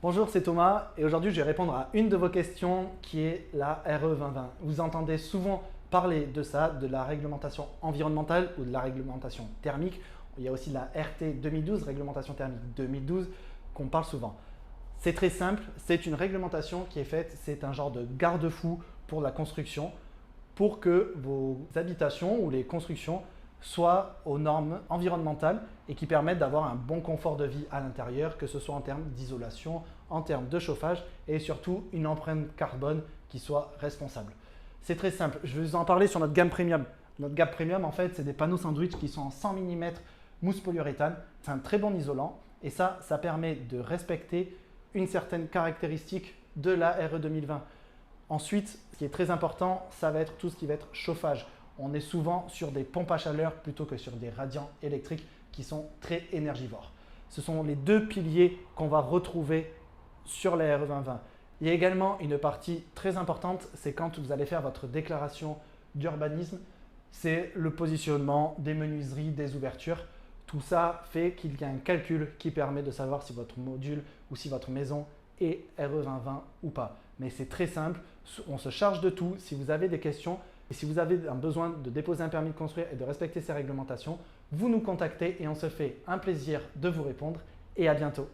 Bonjour, c'est Thomas et aujourd'hui je vais répondre à une de vos questions qui est la RE 2020. Vous entendez souvent parler de ça, de la réglementation environnementale ou de la réglementation thermique. Il y a aussi la RT 2012, réglementation thermique 2012, qu'on parle souvent. C'est très simple, c'est une réglementation qui est faite, c'est un genre de garde-fou pour la construction, pour que vos habitations ou les constructions soient aux normes environnementales et qui permettent d'avoir un bon confort de vie à l'intérieur, que ce soit en termes d'isolation, en termes de chauffage et surtout une empreinte carbone qui soit responsable. C'est très simple, je vais vous en parler sur notre gamme premium. Notre gamme premium, en fait, c'est des panneaux sandwich qui sont en 100 mm mousse polyuréthane. C'est un très bon isolant et ça permet de respecter une certaine caractéristique de la RE 2020. Ensuite, ce qui est très important, ça va être tout ce qui va être chauffage. On est souvent sur des pompes à chaleur plutôt que sur des radiants électriques qui sont très énergivores. Ce sont les deux piliers qu'on va retrouver sur la RE 2020. Il y a également une partie très importante, c'est quand vous allez faire votre déclaration d'urbanisme, c'est le positionnement des menuiseries, des ouvertures. Tout ça fait qu'il y a un calcul qui permet de savoir si votre module ou si votre maison est RE 2020 ou pas. Mais c'est très simple, on se charge de tout. Si vous avez des questions et si vous avez un besoin de déposer un permis de construire et de respecter ces réglementations, vous nous contactez et on se fait un plaisir de vous répondre et à bientôt.